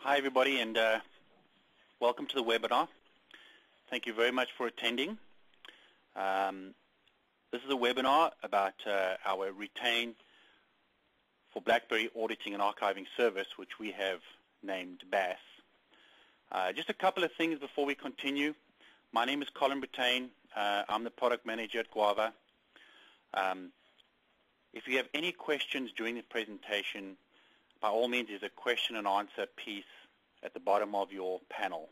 Hi everybody, and welcome to the webinar. Thank you very much for attending. This is a webinar about our retain for BlackBerry Auditing and Archiving Service, which we have named BAAS. Just a couple of things before we continue. My name is Colin Brittain. I'm the product manager at Guava. If you have any questions during the presentation, by all means, there's a question and answer piece at the bottom of your panel.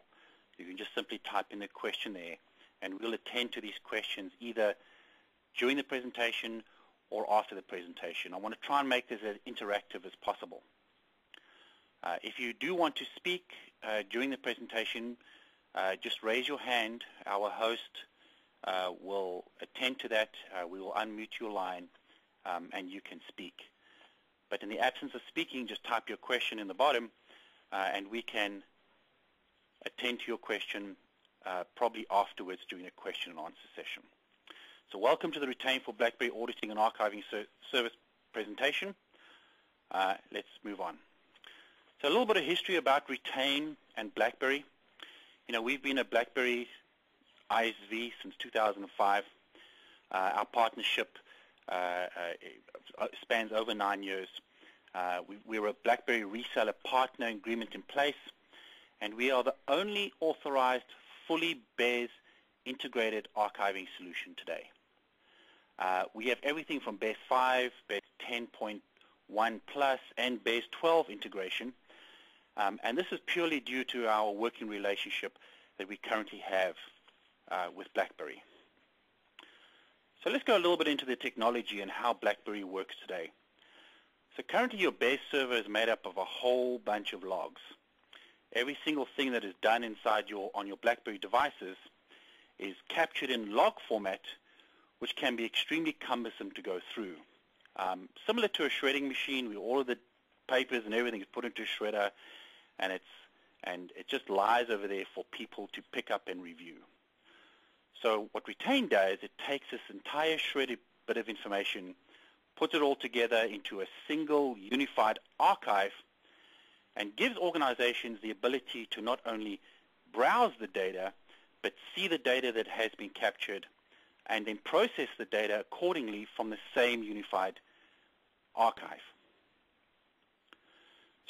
You can just simply type in the question there, and we'll attend to these questions either during the presentation or after the presentation. I want to try and make this as interactive as possible. If you do want to speak during the presentation, just raise your hand. Our host will attend to that. We will unmute your line, and you can speak. But in the absence of speaking, just type your question in the bottom, and we can attend to your question probably afterwards during a question and answer session. So welcome to the Retain for BlackBerry Auditing and Archiving Service presentation. Let's move on. So a little bit of history about Retain and BlackBerry. You know, we've been a BlackBerry ISV since 2005. Our partnership spans over 9 years. We're a BlackBerry reseller partner agreement in place, and we are the only authorized fully BAAS integrated archiving solution today. We have everything from BAAS 5, BAAS 10.1 plus, and BAAS 12 integration, and this is purely due to our working relationship that we currently have with BlackBerry. So let's go a little bit into the technology and how BlackBerry works today. So currently your BAAS server is made up of a whole bunch of logs. Every single thing that is done inside on your BlackBerry devices is captured in log format, which can be extremely cumbersome to go through. Similar to a shredding machine, where all of the papers and everything is put into a shredder, and it just lies over there for people to pick up and review. So what Retain does, it takes this entire shredded bit of information, puts it all together into a single unified archive, and gives organizations the ability to not only browse the data, but see the data that has been captured, and then process the data accordingly from the same unified archive.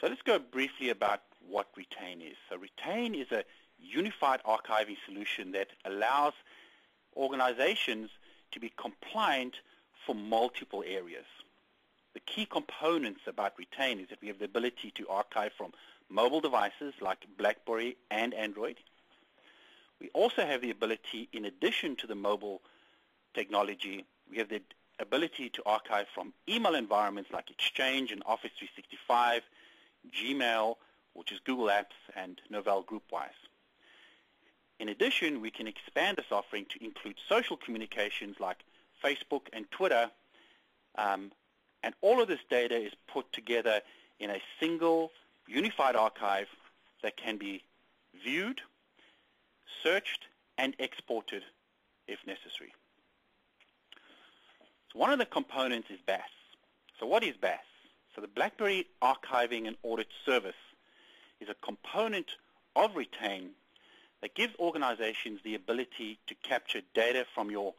So let's go briefly about what Retain is. So Retain is a unified archiving solution that allows organizations to be compliant for multiple areas. The key components about Retain is that we have the ability to archive from mobile devices like BlackBerry and Android. We also have the ability, in addition to the mobile technology, we have the ability to archive from email environments like Exchange and Office 365, Gmail, which is Google Apps, and Novell GroupWise. In addition, we can expand this offering to include social communications like Facebook and Twitter, and all of this data is put together in a single unified archive that can be viewed, searched, and exported if necessary. So one of the components is BAAS. So what is BAAS? So the BlackBerry Archiving and Audit Service is a component of Retain that gives organizations the ability to capture data from your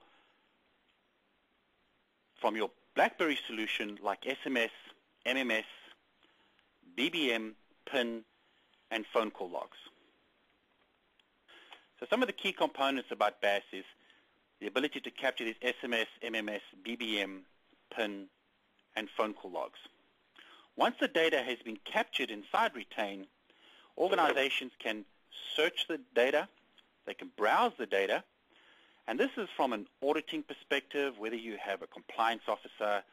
BlackBerry solution like SMS, MMS, BBM, PIN, and phone call logs. So some of the key components about BAAS is the ability to capture these SMS, MMS, BBM, PIN, and phone call logs. Once the data has been captured inside Retain, organizations can search the data, they can browse the data, and this is from an auditing perspective, whether you have a compliance officer,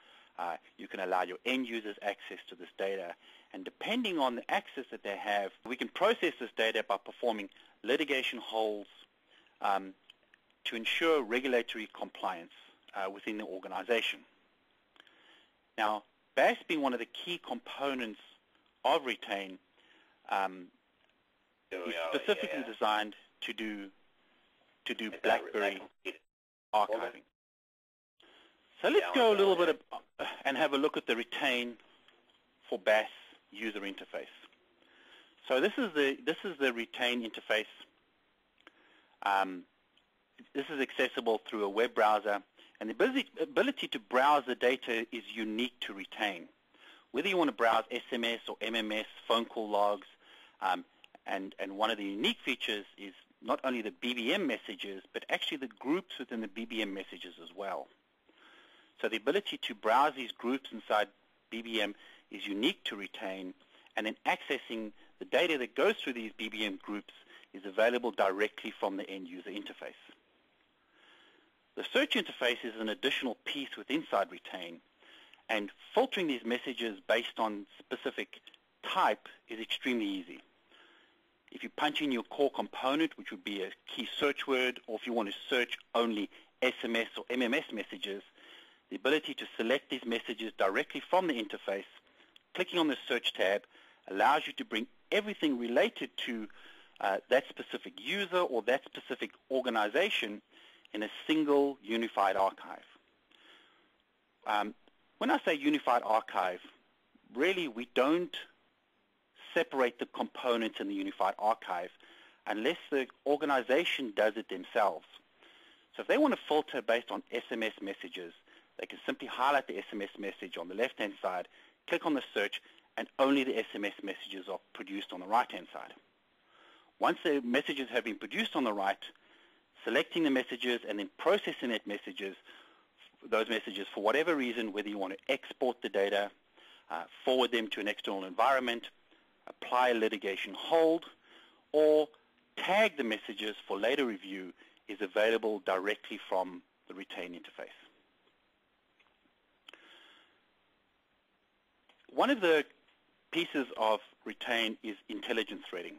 you can allow your end users access to this data, and depending on the access that they have, we can process this data by performing litigation holds to ensure regulatory compliance within the organization. Now, BAAS being one of the key components of Retain, is specifically designed to do BlackBerry archiving. So let's go a little bit and have a look at the Retain for BAAS user interface. So this is the retain interface. This is accessible through a web browser, and the ability to browse the data is unique to retain. Whether you want to browse SMS or MMS, phone call logs, and one of the unique features is not only the BBM messages, but actually the groups within the BBM messages as well. So the ability to browse these groups inside BBM is unique to retain, and then accessing the data that goes through these BBM groups is available directly from the end user interface. The search interface is an additional piece within inside retain, and filtering these messages based on specific type is extremely easy. If you punch in your core component, which would be a key search word, or if you want to search only SMS or MMS messages, the ability to select these messages directly from the interface, clicking on the search tab, allows you to bring everything related to that specific user or that specific organization in a single unified archive. When I say unified archive, really we don't separate the components in the unified archive unless the organization does it themselves. So if they want to filter based on SMS messages, they can simply highlight the SMS message on the left-hand side, click on the search, and only the SMS messages are produced on the right-hand side. Once the messages have been produced on the right, selecting the messages and then processing those messages for whatever reason, whether you want to export the data, forward them to an external environment, apply a litigation hold, or tag the messages for later review, is available directly from the retain interface. One of the pieces of retain is intelligent threading.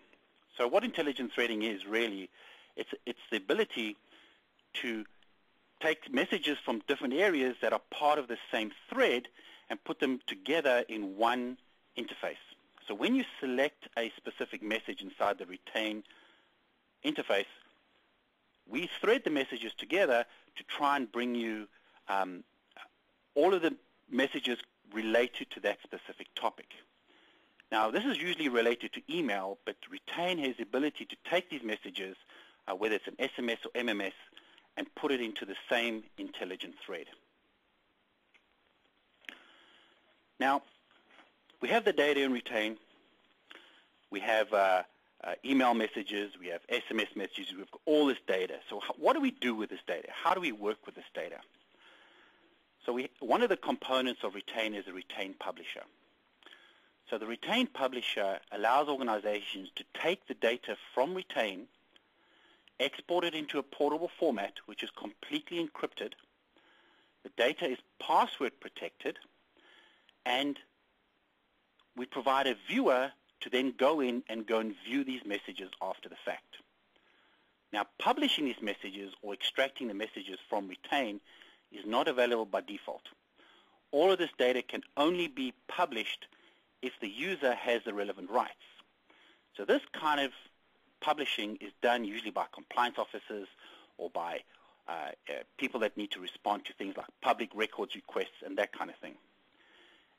So what intelligent threading is really, it's the ability to take messages from different areas that are part of the same thread and put them together in one interface. So when you select a specific message inside the retain interface, we thread the messages together to try and bring you all of the messages related to that specific topic. Now, this is usually related to email, but retain has the ability to take these messages, whether it's an SMS or MMS, and put it into the same intelligent thread. Now, we have the data in retain. We have email messages. We have SMS messages. We've got all this data. So what do we do with this data? How do we work with this data? So one of the components of retain is a retain publisher. So the retain publisher allows organizations to take the data from retain, export it into a portable format, which is completely encrypted. The data is password protected, and we provide a viewer to then go in and view these messages after the fact. Now, publishing these messages or extracting the messages from retain is not available by default. All of this data can only be published if the user has the relevant rights. So this kind of publishing is done usually by compliance officers or by people that need to respond to things like public records requests and that kind of thing.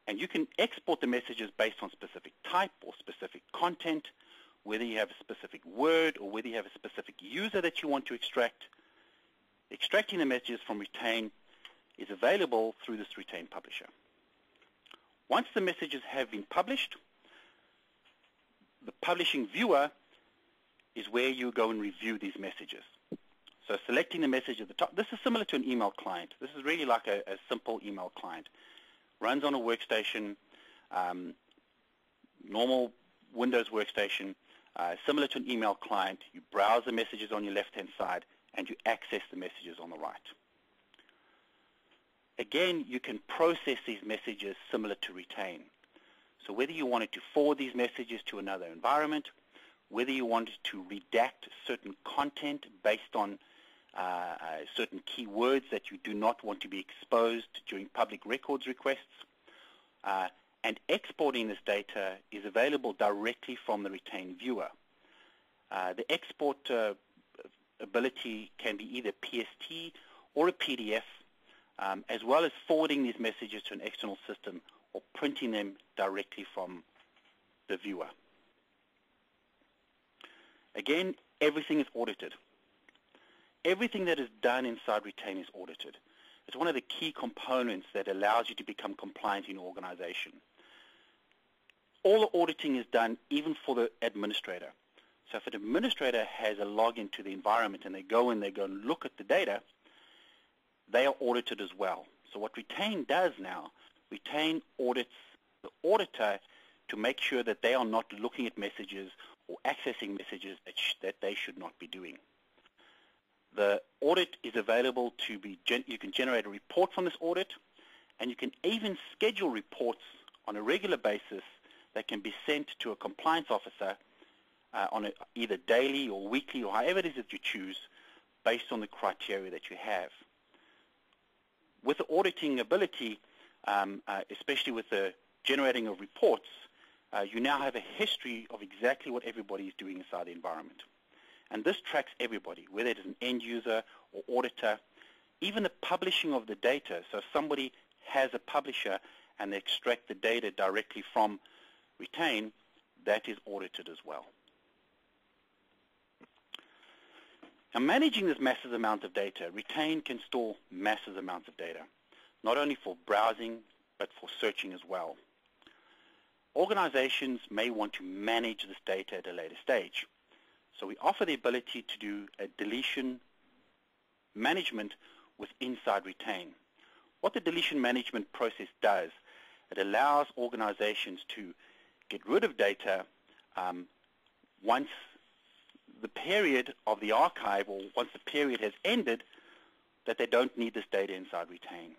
And you can export the messages based on specific type or specific content, whether you have a specific word or whether you have a specific user that you want to extract. Extracting the messages from retain is available through this retain publisher. Once the messages have been published, the publishing viewer is where you go and review these messages. So selecting the message at the top, this is similar to an email client. This is really like a simple email client. Runs on a workstation, normal Windows workstation, similar to an email client. You browse the messages on your left-hand side, and you access the messages on the right. Again, you can process these messages similar to retain. So whether you wanted to forward these messages to another environment, whether you wanted to redact certain content based on certain keywords that you do not want to be exposed during public records requests, and exporting this data is available directly from the retain viewer. The export ability can be either PST or a PDF, as well as forwarding these messages to an external system or printing them directly from the viewer. Again, everything is audited. Everything that is done inside Retain is audited. It's one of the key components that allows you to become compliant in your organization. All the auditing is done even for the administrator. So if an administrator has a login to the environment and they go and look at the data, they are audited as well. So what Retain does now, Retain audits the auditor to make sure that they are not looking at messages or accessing messages that they should not be doing. The audit is available to be, you can generate a report from this audit, and you can even schedule reports on a regular basis that can be sent to a compliance officer on either daily or weekly or however it is that you choose based on the criteria that you have. With the auditing ability, especially with the generating of reports, you now have a history of exactly what everybody is doing inside the environment. And this tracks everybody, whether it is an end user or auditor, even the publishing of the data. So if somebody has a publisher and they extract the data directly from Retain, that is audited as well. Now, managing this massive amount of data, Retain can store massive amounts of data, not only for browsing, but for searching as well. Organizations may want to manage this data at a later stage. So we offer the ability to do a deletion management with inside Retain. What the deletion management process does, it allows organizations to get rid of data once the period of the archive, or once the period has ended, that they don't need this data inside Retain.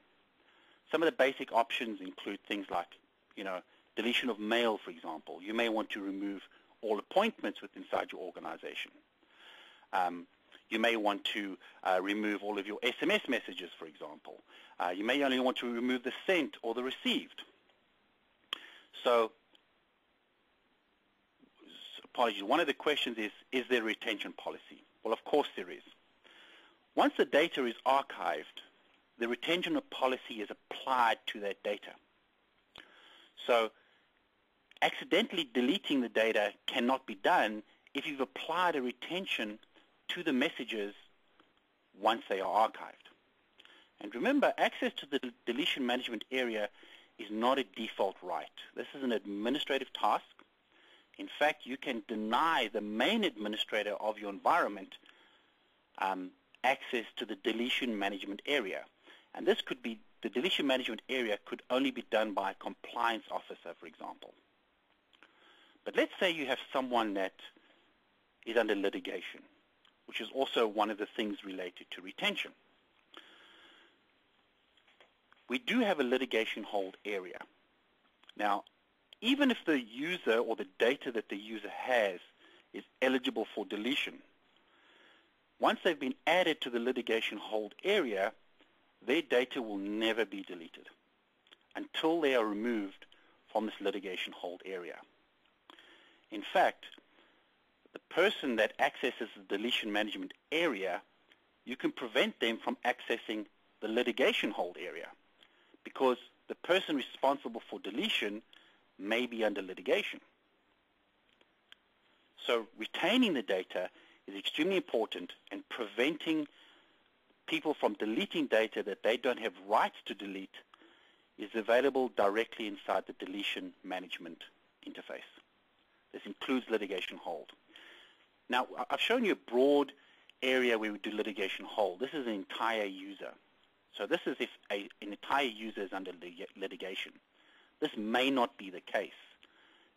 Some of the basic options include things like, deletion of mail, for example. You may want to remove all appointments inside your organization. You may want to remove all of your SMS messages, for example. You may only want to remove the sent or the received. So, apologies, one of the questions is there a retention policy? Well, of course there is. Once the data is archived, the retention policy is applied to that data. So, accidentally deleting the data cannot be done if you've applied a retention to the messages once they are archived. And remember, access to the deletion management area is not a default right. This is an administrative task. In fact, you can deny the main administrator of your environment access to the deletion management area. And this could be, the deletion management area could only be done by a compliance officer, for example. But let's say you have someone that is under litigation, which is also one of the things related to retention. We do have a litigation hold area. Now, even if the user or the data that the user has is eligible for deletion, once they've been added to the litigation hold area, their data will never be deleted until they are removed from this litigation hold area. In fact, the person that accesses the deletion management area, you can prevent them from accessing the litigation hold area because the person responsible for deletion may be under litigation. So retaining the data is extremely important, and preventing people from deleting data that they don't have rights to delete is available directly inside the deletion management interface. This includes litigation hold. Now, I've shown you a broad area where we do litigation hold. This is an entire user. So this is if an entire user is under litigation. This may not be the case.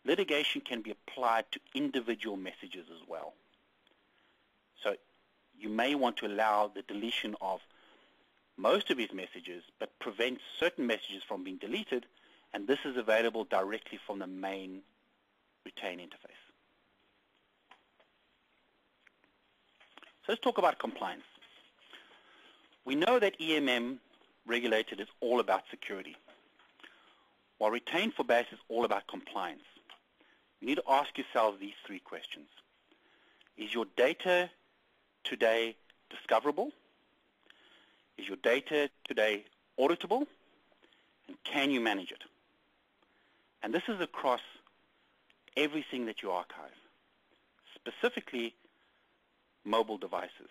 Litigation can be applied to individual messages as well. So you may want to allow the deletion of most of his messages, but prevent certain messages from being deleted, and this is available directly from the main Retain interface. So let's talk about compliance. We know that EMM regulated is all about security, while Retain for BAAS is all about compliance. You need to ask yourself these three questions. Is your data today discoverable? Is your data today auditable? And can you manage it? And this is across everything that you archive. Specifically, mobile devices.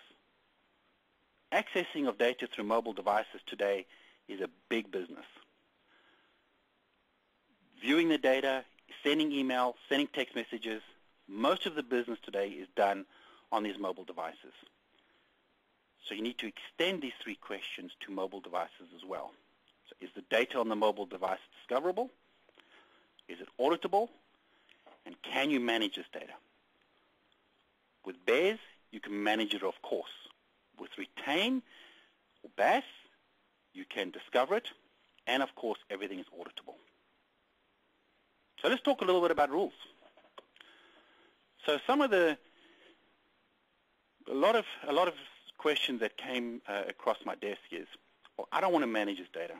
Accessing of data through mobile devices today is a big business. Viewing the data, sending email, sending text messages, most of the business today is done on these mobile devices. So you need to extend these three questions to mobile devices as well. So is the data on the mobile device discoverable? Is it auditable? And can you manage this data? With BAAS, you can manage it, of course. With Retain or BAAS, you can discover it, and of course, everything is auditable. So let's talk a little bit about rules. So a lot of questions that came across my desk is, well, I don't want to manage this data.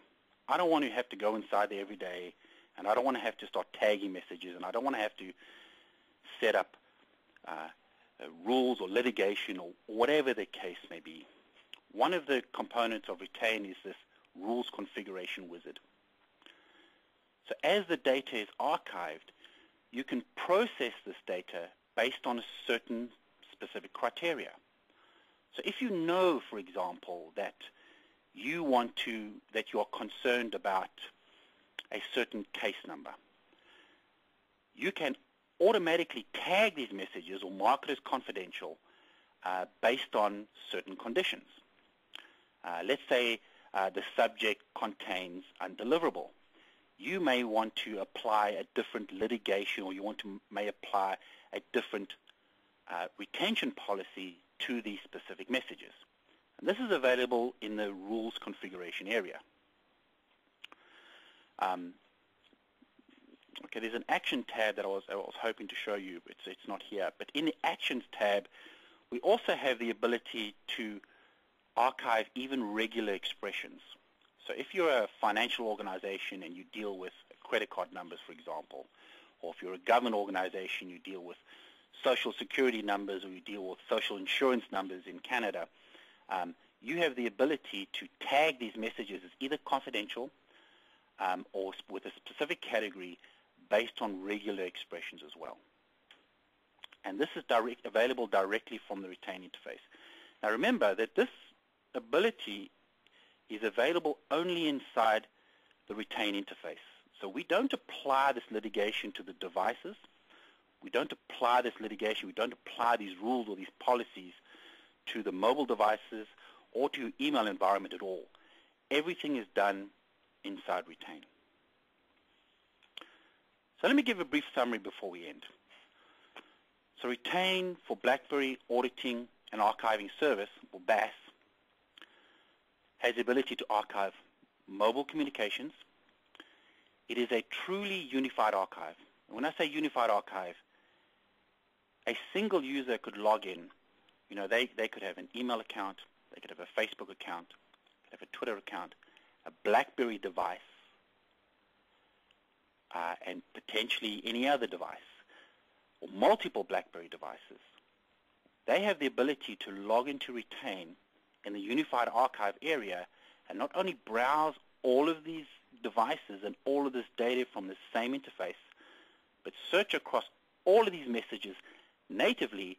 I don't want to have to go inside there every day, and I don't want to have to start tagging messages, and I don't want to have to set up rules or litigation or whatever the case may be. One of the components of Retain is this rules configuration wizard. So as the data is archived, you can process this data based on a certain specific criteria. So if you know, for example, that you are concerned about a certain case number, you can automatically tag these messages or mark it as confidential based on certain conditions. Let's say the subject contains undeliverable. You may want to apply a different litigation, or you may apply a different retention policy to these specific messages. And this is available in the rules configuration area. Okay, there's an action tab that I was hoping to show you. It's not here. But in the actions tab, we also have the ability to archive even regular expressions. So if you're a financial organization and you deal with credit card numbers, for example, or if you're a government organization, you deal with social security numbers, or you deal with social insurance numbers in Canada, you have the ability to tag these messages as either confidential or with a specific category based on regular expressions as well. And this is available directly from the Retain interface. Now remember that this ability is available only inside the Retain interface. So we don't apply this litigation to the devices. We don't apply this litigation. We don't apply these rules or these policies to the mobile devices or to email environment at all. Everything is done inside Retain. So let me give a brief summary before we end. So Retain for BlackBerry Auditing and Archiving Service, or BAAS, has the ability to archive mobile communications. It is a truly unified archive. And when I say unified archive, a single user could log in. You know, they could have an email account, they could have a Facebook account, they could have a Twitter account, a BlackBerry device, and potentially any other device, or multiple BlackBerry devices. They have the ability to log into Retain in the unified archive area and not only browse all of these devices and all of this data from the same interface, but search across all of these messages natively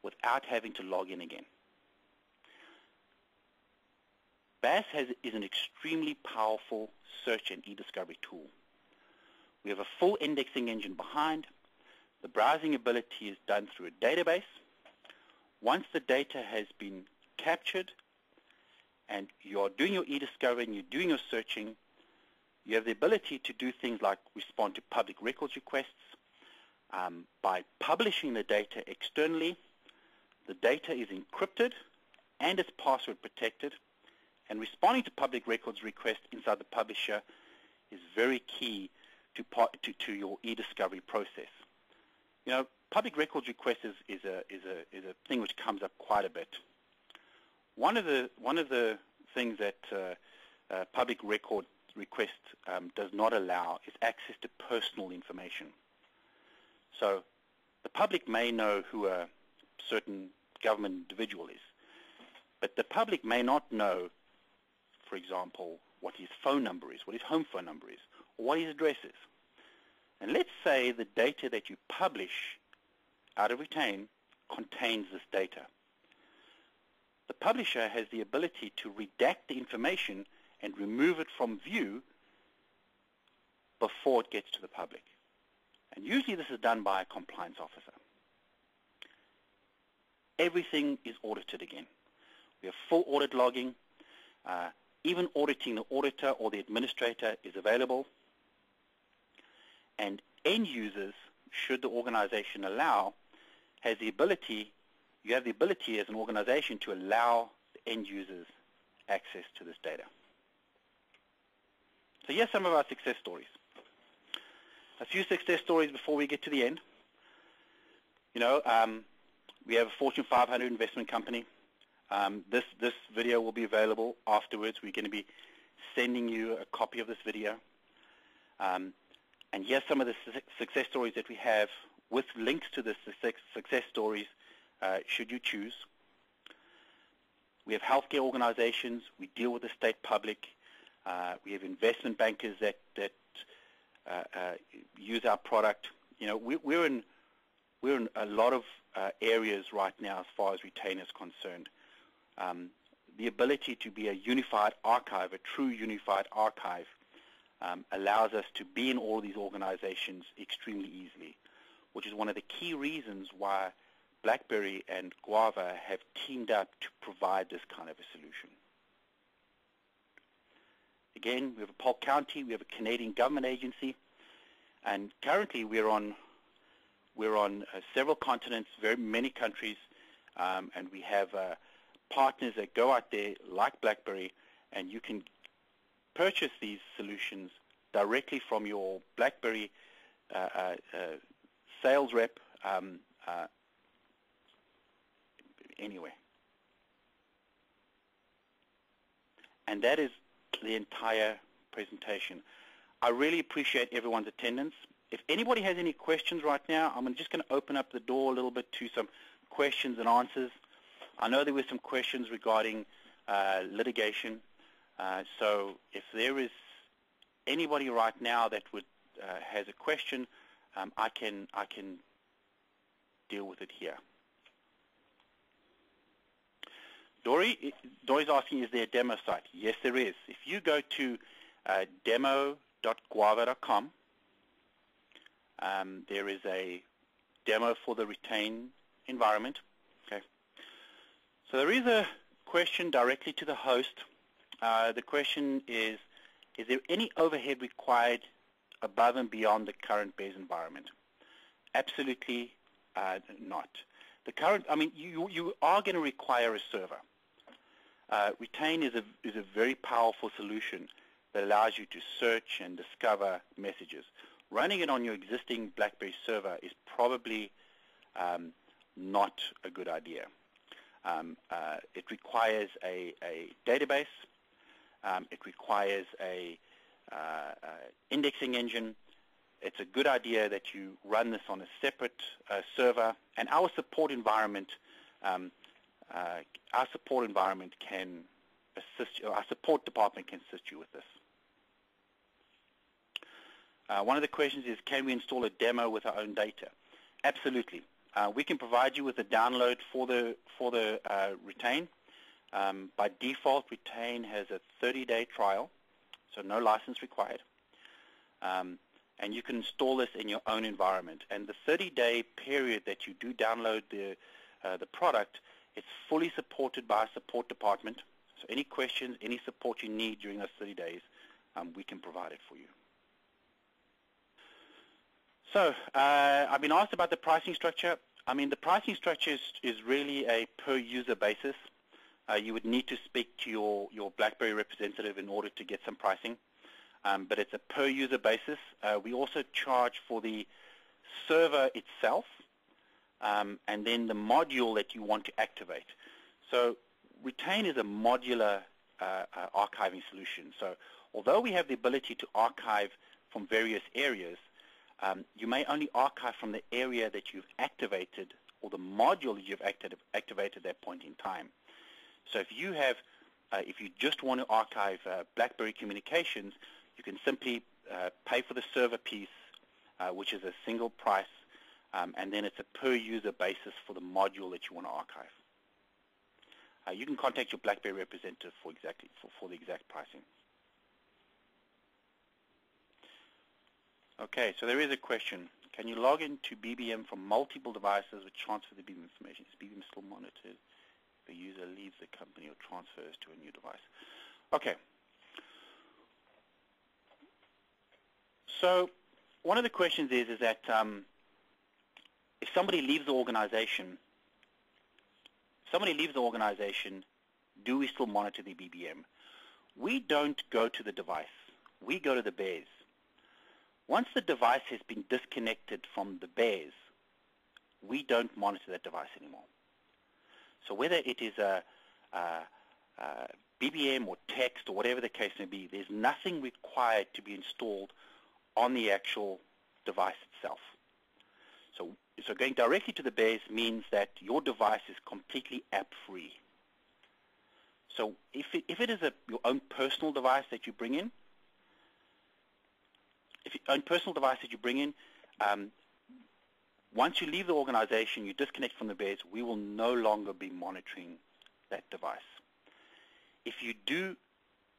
without having to log in again. BAAS is an extremely powerful search and e-discovery tool. We have a full indexing engine behind. The browsing ability is done through a database. Once the data has been captured and you're doing your e-discovery and you're doing your searching, you have the ability to do things like respond to public records requests. By publishing the data externally, the data is encrypted and it's password protected, and responding to public records requests inside the publisher is very key to your e-discovery process. You know, public records requests is a thing which comes up quite a bit. One of the things that public record request does not allow is access to personal information. So the public may know who a certain government individual is, but the public may not know, for example, what his phone number is, what his home phone number is, or what his address is. And let's say the data that you publish out of Retain contains this data. the publisher has the ability to redact the information and remove it from view before it gets to the public. And usually this is done by a compliance officer. Everything is audited again. We have full audit logging. Even auditing the auditor or the administrator is available. And end users, should the organization allow, you have the ability as an organization to allow the end users access to this data. So here's some of our success stories. A few success stories before we get to the end. We have a Fortune 500 investment company. This video will be available afterwards. We're going to be sending you a copy of this video. And here's some of the success stories that we have with links to the success stories should you choose. We have healthcare organizations. We deal with the state public. We have investment bankers that use our product. We're in a lot of areas right now as far as Retain is concerned. The ability to be a unified archive, a true unified archive, allows us to be in all of these organizations extremely easily, which is one of the key reasons why BlackBerry and Guava have teamed up to provide this kind of a solution. Again, we have a Polk County, we have a Canadian government agency, and currently we're on several continents, very many countries, and we have partners that go out there like BlackBerry, and you can purchase these solutions directly from your BlackBerry sales rep anywhere. And that is the entire presentation. I really appreciate everyone's attendance. If anybody has any questions right now, I'm just going to open up the door a little bit to some questions and answers. I know there were some questions regarding litigation. So if there is anybody right now that has a question, I can deal with it here. Dory's asking, is there a demo site? Yes, there is. If you go to demo.guava.com, there is a demo for the Retain environment. Okay. So there is a question directly to the host. The question is there any overhead required above and beyond the current BAAS environment? Absolutely not. The current, you are going to require a server. Retain is a very powerful solution that allows you to search and discover messages. Running it on your existing BlackBerry server is probably not a good idea. It requires a database. It requires a indexing engine. It's a good idea that you run this on a separate server. And our support environment, can assist you. Our support department can assist you with this. One of the questions is, can we install a demo with our own data? Absolutely. We can provide you with a download for the Retain. By default, Retain has a 30-day trial, so no license required. And you can install this in your own environment. And the 30-day period that you do download the product, it's fully supported by our support department. So any questions, any support you need during those 30 days, we can provide it for you. So I've been asked about the pricing structure. The pricing structure is really a per-user basis. You would need to speak to your BlackBerry representative in order to get some pricing. But it's a per-user basis. We also charge for the server itself and then the module that you want to activate. So Retain is a modular archiving solution. So although we have the ability to archive from various areas, you may only archive from the area that you've activated or the module that you've activated at that point in time. So if you just want to archive BlackBerry communications, you can simply pay for the server piece, which is a single price, and then it's a per-user basis for the module that you want to archive. you can contact your BlackBerry representative for the exact pricing. Okay, so there is a question. Can you log into BBM from multiple devices which transfer the BBM information? Is BBM still monitored if the user leaves the company or transfers to a new device? Okay. So one of the questions is that if somebody leaves the organization, do we still monitor the BBM? We don't go to the device. We go to the BAAS. Once the device has been disconnected from the BAAS, we don't monitor that device anymore. So whether it is a BBM or text or whatever the case may be, there's nothing required to be installed on the actual device itself. So going directly to the BAAS means that your device is completely app-free. So if it is your own personal device that you bring in, once you leave the organization, you disconnect from the BAAS, we will no longer be monitoring that device. If you do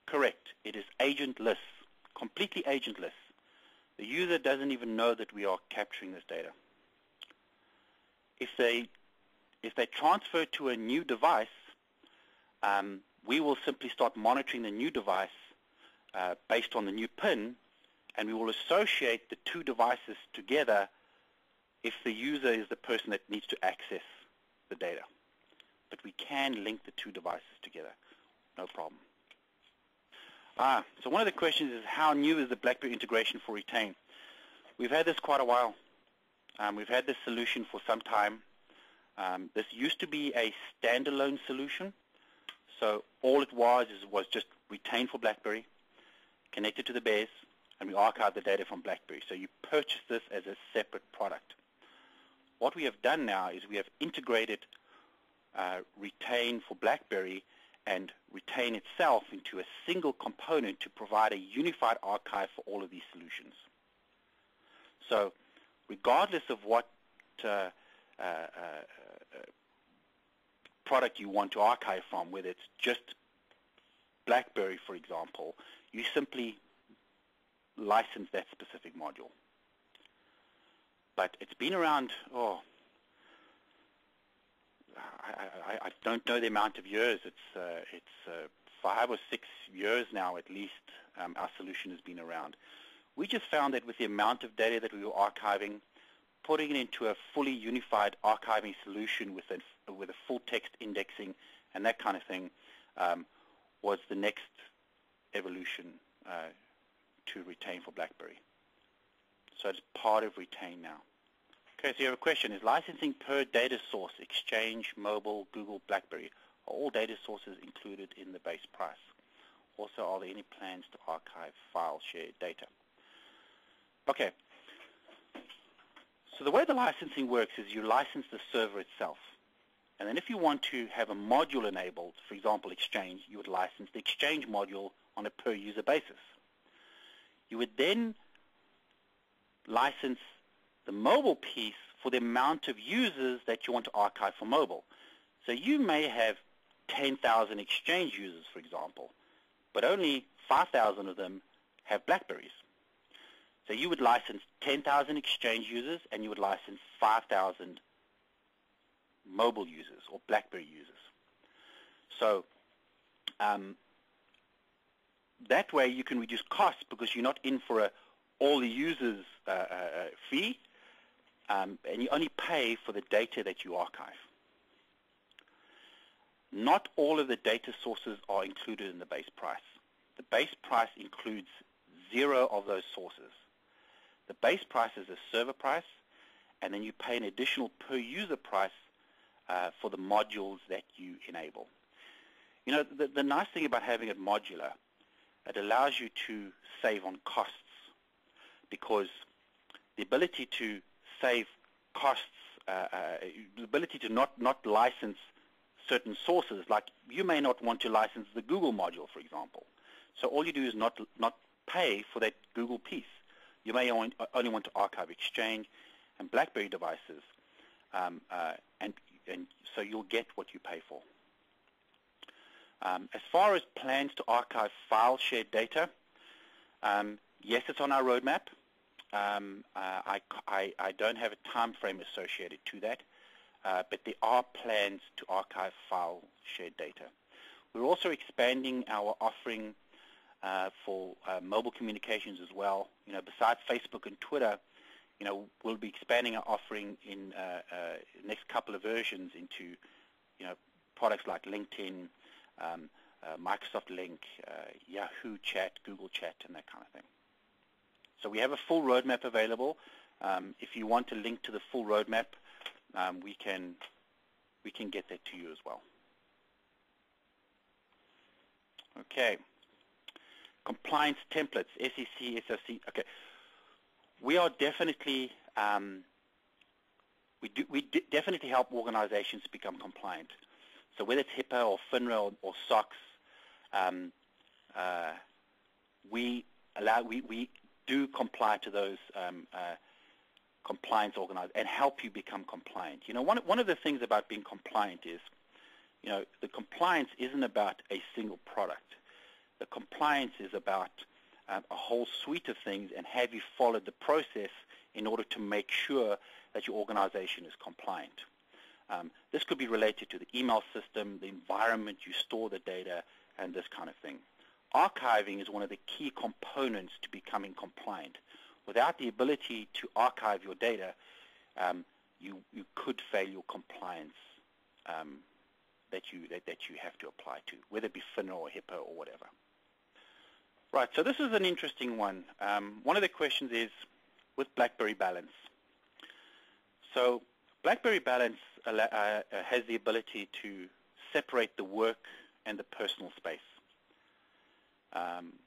correct, it is agentless, completely agentless. The user doesn't even know that we are capturing this data. If they transfer to a new device, we will simply start monitoring the new device based on the new PIN, and we will associate the two devices together if the user is the person that needs to access the data. But we can link the two devices together, no problem. So one of the questions is, how new is the BlackBerry integration for Retain? We've had this quite a while. We've had this solution for some time. This used to be a standalone solution. So all it was just Retain for BlackBerry, connected to the BAAS, and we archive the data from BlackBerry. So you purchase this as a separate product. What we have done now is we have integrated Retain for BlackBerry and Retain itself into a single component to provide a unified archive for all of these solutions. So regardless of what product you want to archive from, whether it's just BlackBerry, for example, you simply license that specific module. But it's been around, I don't know the amount of years. It's 5 or 6 years now at least our solution has been around. We just found that with the amount of data that we were archiving, putting it into a fully unified archiving solution with a full text indexing and that kind of thing was the next evolution to Retain for BlackBerry. So it's part of Retain now. Okay, so you have a question. Is licensing per data source, Exchange, Mobile, Google, BlackBerry, are all data sources included in the base price? Also, are there any plans to archive, file, share data? Okay. So the way the licensing works is you license the server itself. And then if you want to have a module enabled, for example, Exchange, you would license the Exchange module on a per-user basis. You would then license the mobile piece for the amount of users that you want to archive for mobile. So you may have 10,000 Exchange users, for example, but only 5,000 of them have BlackBerries. So you would license 10,000 Exchange users, and you would license 5,000 mobile users or BlackBerry users. So that way you can reduce costs because you're not in for a all the users fee, and you only pay for the data that you archive. Not all of the data sources are included in the base price. The base price includes 0 of those sources. The base price is a server price, and then you pay an additional per user price for the modules that you enable. You know, the nice thing about having it modular, it allows you to save on costs, because the ability to save costs, the ability to not license certain sources, like you may not want to license the Google module, for example. So all you do is not pay for that Google piece. You may only want to archive Exchange and BlackBerry devices, and so you'll get what you pay for. As far as plans to archive file shared data, yes, it's on our roadmap. I don't have a time frame associated to that, but there are plans to archive file shared data. We're also expanding our offering for mobile communications as well. Besides Facebook and Twitter, we'll be expanding our offering in the next couple of versions into, products like LinkedIn, Microsoft Link, Yahoo Chat, Google Chat, and that kind of thing. So we have a full roadmap available. If you want a link to the full roadmap, we can get that to you as well. Okay. Compliance templates, SEC, SOC. Okay. We are definitely we definitely help organizations become compliant. So whether it's HIPAA or FINRA or SOX, we do comply to those compliance organizations and help you become compliant. One of the things about being compliant is, the compliance isn't about a single product. The compliance is about a whole suite of things, and have you followed the process in order to make sure that your organization is compliant. This could be related to the email system, the environment you store the data, and this kind of thing. Archiving is one of the key components to becoming compliant. Without the ability to archive your data, you could fail your compliance that you have to apply to, whether it be FINRA or HIPAA or whatever. Right, so this is an interesting one. One of the questions is with BlackBerry Balance. So BlackBerry Balance has the ability to separate the work and the personal space.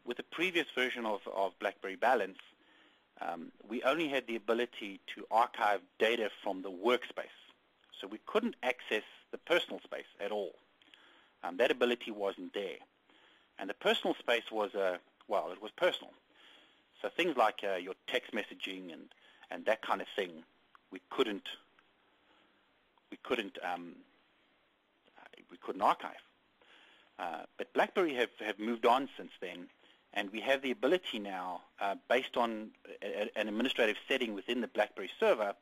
With the previous version of BlackBerry Balance, we only had the ability to archive data from the workspace. So we couldn't access the personal space at all. That ability wasn't there. And the personal space was, well, it was personal. So things like your text messaging and that kind of thing, we couldn't archive. But BlackBerry have moved on since then, and we have the ability now, based on an administrative setting within the BlackBerry server.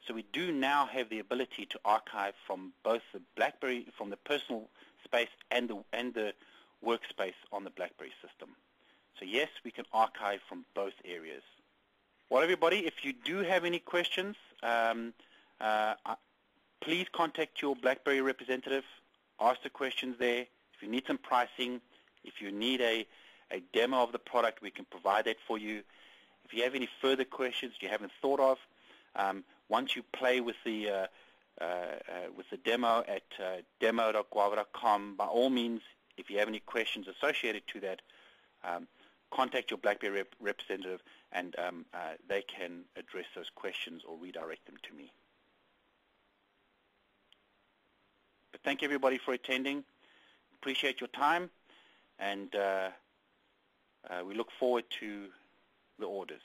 So we do now have the ability to archive from both the BlackBerry, from the personal space and the workspace on the BlackBerry system. So yes, we can archive from both areas. Well, everybody, if you do have any questions, please contact your BlackBerry representative. Ask the questions there. If you need some pricing, if you need a demo of the product, we can provide that for you. If you have any further questions you haven't thought of, once you play with the demo at demo.guava.com, by all means, if you have any questions associated to that, contact your BlackBerry representative, and they can address those questions or redirect them to me. But thank you, everybody, for attending. Appreciate your time, and we look forward to the orders.